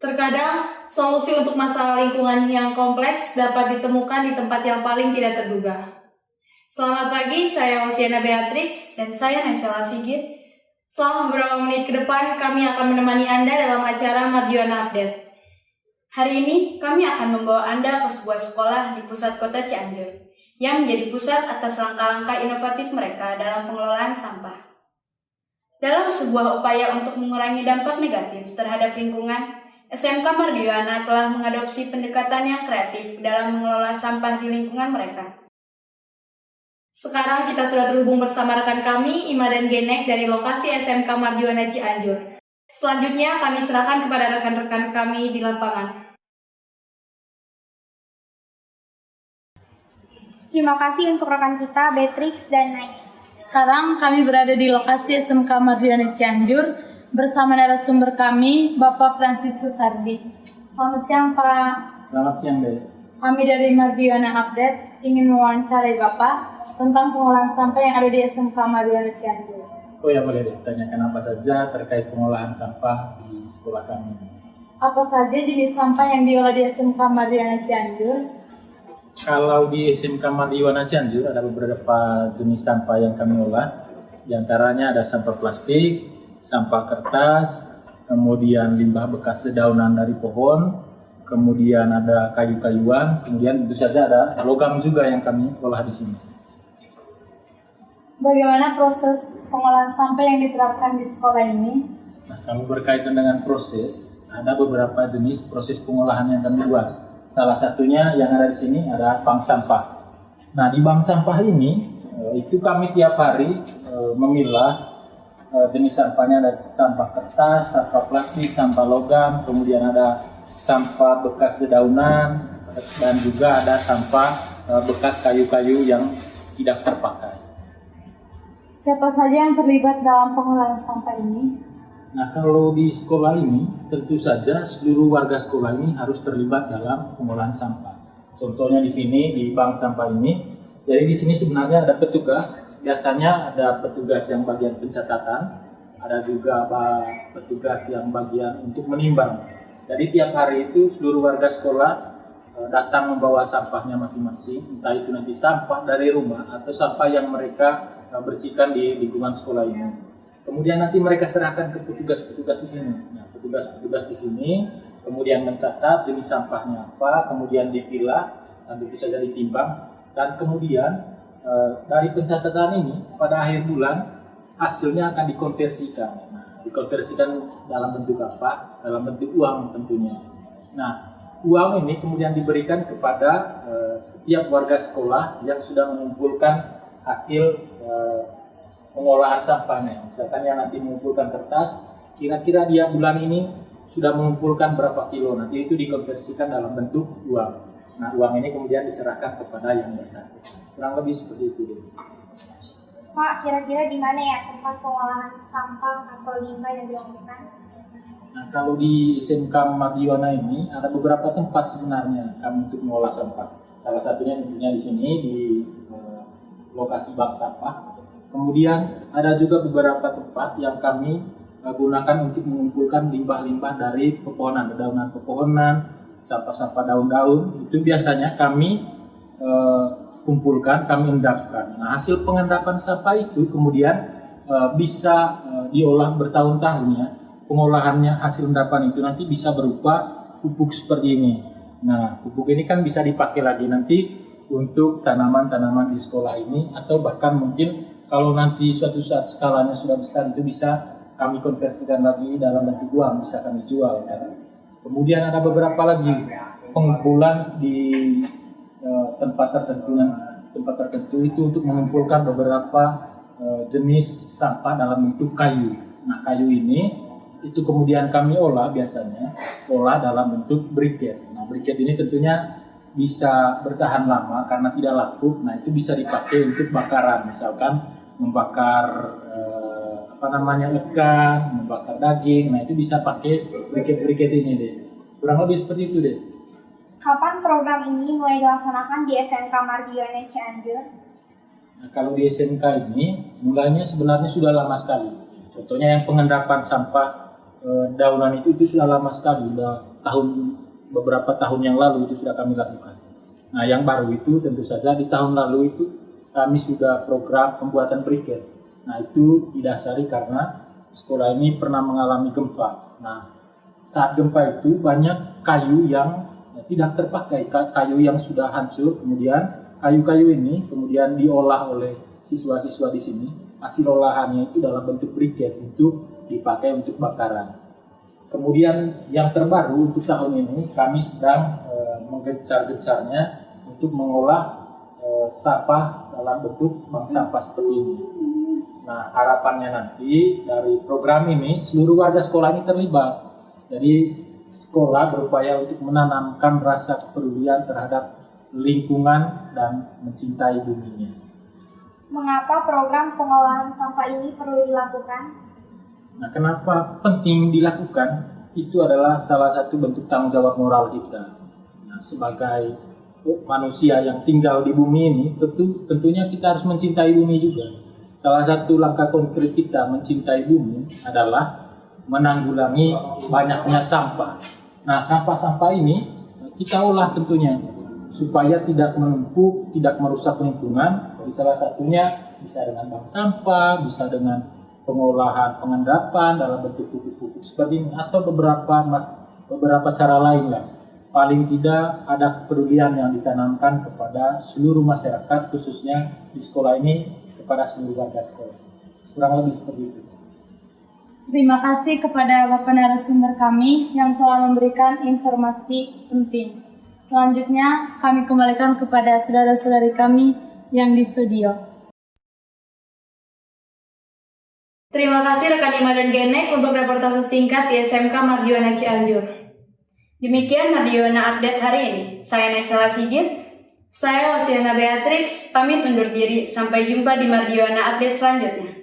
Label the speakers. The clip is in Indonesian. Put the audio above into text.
Speaker 1: Terkadang, solusi untuk masalah lingkungan yang kompleks dapat ditemukan di tempat yang paling tidak terduga. Selamat pagi, saya Hosiana Beatrix dan saya Nesela Sigit. Selama beberapa menit ke depan, kami akan menemani Anda dalam acara Mardiwana Update. Hari ini, kami akan membawa Anda ke sebuah sekolah di pusat kota Cianjur, yang menjadi pusat atas langkah-langkah inovatif mereka dalam pengelolaan sampah. Dalam sebuah upaya untuk mengurangi dampak negatif terhadap lingkungan, SMK Mardiwana telah mengadopsi pendekatan yang kreatif dalam mengelola sampah di lingkungan mereka. Sekarang kita sudah terhubung bersama rekan kami, Ima dan Genek dari lokasi SMK Mardiwana Cianjur. Selanjutnya kami serahkan kepada rekan-rekan kami di lapangan.
Speaker 2: Terima kasih untuk rekan kita, Beatrix dan Nay.
Speaker 3: Sekarang kami berada di lokasi SMK Mardiwana Cianjur bersama narasumber kami, Bapak Franciscus Hardi. Selamat siang, Pak.
Speaker 4: Selamat siang, Dek.
Speaker 3: Kami dari Mardiwana Update ingin mewawancarai Bapak tentang pengolahan sampah yang ada di SMK Mardiwana Cianjur.
Speaker 4: Oh ya, boleh deh. Tanyakan apa saja terkait pengolahan sampah di sekolah kami.
Speaker 3: Apa saja jenis sampah yang diolah di SMK Mardiwana Cianjur?
Speaker 4: Kalau di SMK Mardiwana Cianjur ada beberapa jenis sampah yang kami olah. Di antaranya ada sampah plastik, sampah kertas, kemudian limbah bekas dedaunan dari pohon, kemudian ada kayu-kayuan, kemudian tentu saja ada logam juga yang kami olah di sini.
Speaker 3: Bagaimana proses pengolahan sampah yang diterapkan di sekolah ini?
Speaker 4: Nah, kalau berkaitan dengan proses, ada beberapa jenis proses pengolahan yang kami buat. Salah satunya yang ada di sini ada bank sampah. Nah, di bank sampah ini itu kami tiap hari memilah jenis sampahnya. Ada sampah kertas, sampah plastik, sampah logam, kemudian ada sampah bekas dedaunan, dan juga ada sampah bekas kayu-kayu yang tidak terpakai.
Speaker 3: Siapa saja yang terlibat dalam pengolahan sampah ini?
Speaker 4: Nah, kalau di sekolah ini, tentu saja seluruh warga sekolah ini harus terlibat dalam pengolahan sampah. Contohnya di sini, di bank sampah ini, jadi di sini sebenarnya ada petugas. Biasanya ada petugas yang bagian pencatatan, ada juga petugas yang bagian untuk menimbang. Jadi tiap hari itu seluruh warga sekolah datang membawa sampahnya masing-masing, entah itu nanti sampah dari rumah atau sampah yang mereka bersihkan di lingkungan sekolah ini. Kemudian nanti mereka serahkan ke petugas-petugas di sini. Nah, petugas-petugas di sini kemudian mencatat jenis sampahnya apa, kemudian dipilah, dan tentu saja ditimbang, dan kemudian dari pencatatan ini pada akhir bulan hasilnya akan dikonversikan. Nah, dikonversikan dalam bentuk apa? Dalam bentuk uang tentunya. Nah, uang ini kemudian diberikan kepada setiap warga sekolah yang sudah mengumpulkan hasil pengolahan sampahnya. Misalkan yang nanti mengumpulkan kertas, kira-kira dia bulan ini sudah mengumpulkan berapa kilo, nanti itu dikonversikan dalam bentuk uang. Nah, uang ini kemudian diserahkan kepada yang bersangkutan. Kurang lebih seperti itu.
Speaker 2: Pak, kira-kira di mana ya tempat pengolahan sampah atau limbah yang dilakukan?
Speaker 4: Nah, kalau di SMK Mardiwana ini ada beberapa tempat sebenarnya kami untuk mengolah sampah. Salah satunya tentunya di sini di lokasi bank sampah. Kemudian ada juga beberapa tempat yang kami gunakan untuk mengumpulkan limbah-limbah dari pepohonan, dedaunan pepohonan, sampah-sampah daun-daun. Itu biasanya kami kumpulkan, kami endapkan. Nah, hasil pengendapan sampah itu kemudian bisa diolah bertahun-tahun ya. Pengolahannya, hasil endapan itu nanti bisa berupa pupuk seperti ini. Nah, pupuk ini kan bisa dipakai lagi nanti untuk tanaman-tanaman di sekolah ini, atau bahkan mungkin kalau nanti suatu saat skalanya sudah besar itu bisa kami konversikan lagi dalam bentuk uang, bisa kami jual. Ya. Kemudian ada beberapa lagi pengumpulan di tempat tertentu itu untuk mengumpulkan beberapa jenis sampah dalam bentuk kayu. Nah, kayu ini itu kemudian kami olah dalam bentuk briket. Nah, briket ini tentunya bisa bertahan lama karena tidak laku. Nah, itu bisa dipakai untuk bakaran, misalkan membakar ikan, membakar daging. Nah, itu bisa pakai briket-briket ini deh. Kurang lebih seperti itu deh.
Speaker 2: Kapan program ini mulai dilaksanakan di SMK Mardiwana Cianjur?
Speaker 4: Nah, kalau di SMK ini mulainya sebenarnya sudah lama sekali. Contohnya yang pengendapan sampah daunan itu sudah lama sekali, sudah beberapa tahun yang lalu itu sudah kami lakukan. Nah, yang baru itu tentu saja di tahun lalu itu kami sudah program pembuatan briket. Nah, itu didasari karena sekolah ini pernah mengalami gempa. Nah, saat gempa itu banyak kayu yang tidak terpakai, kayu yang sudah hancur, kemudian kayu-kayu ini kemudian diolah oleh siswa-siswa di sini. Hasil olahannya itu dalam bentuk briket untuk dipakai untuk bakaran. Kemudian yang terbaru untuk tahun ini kami sedang menggencar-gencarnya untuk mengolah sampah dalam bentuk bank sampah seperti ini. Nah, harapannya nanti dari program ini seluruh warga sekolah ini terlibat. Jadi sekolah berupaya untuk menanamkan rasa kepedulian terhadap lingkungan dan mencintai buminya.
Speaker 2: Mengapa program pengolahan sampah ini perlu dilakukan?
Speaker 4: Nah, kenapa penting dilakukan? Itu adalah salah satu bentuk tanggung jawab moral kita. Nah, sebagai manusia yang tinggal di bumi ini, tentunya kita harus mencintai bumi juga. Salah satu langkah konkret kita mencintai bumi adalah menanggulangi banyaknya sampah. Nah, sampah-sampah ini kita olah tentunya supaya tidak menumpuk, tidak merusak lingkungan. Jadi salah satunya bisa dengan bank sampah, bisa dengan pengolahan pengendapan dalam bentuk pupuk-pupuk seperti ini, atau beberapa cara lain lah. Paling tidak ada kepedulian yang ditanamkan kepada seluruh masyarakat, khususnya di sekolah ini kepada seluruh warga sekolah. Kurang lebih seperti itu.
Speaker 3: Terima kasih kepada Bapak narasumber kami yang telah memberikan informasi penting. Selanjutnya kami kembalikan kepada saudara-saudari kami yang di studio.
Speaker 1: Terima kasih rekan Ima dan Genek untuk reportase singkat di SMK Mardiwana Cianjur. Demikian Mardiwana Update hari ini. Saya Naisela Sigit, saya Wasiana Beatrix, pamit undur diri. Sampai jumpa di Mardiwana Update selanjutnya.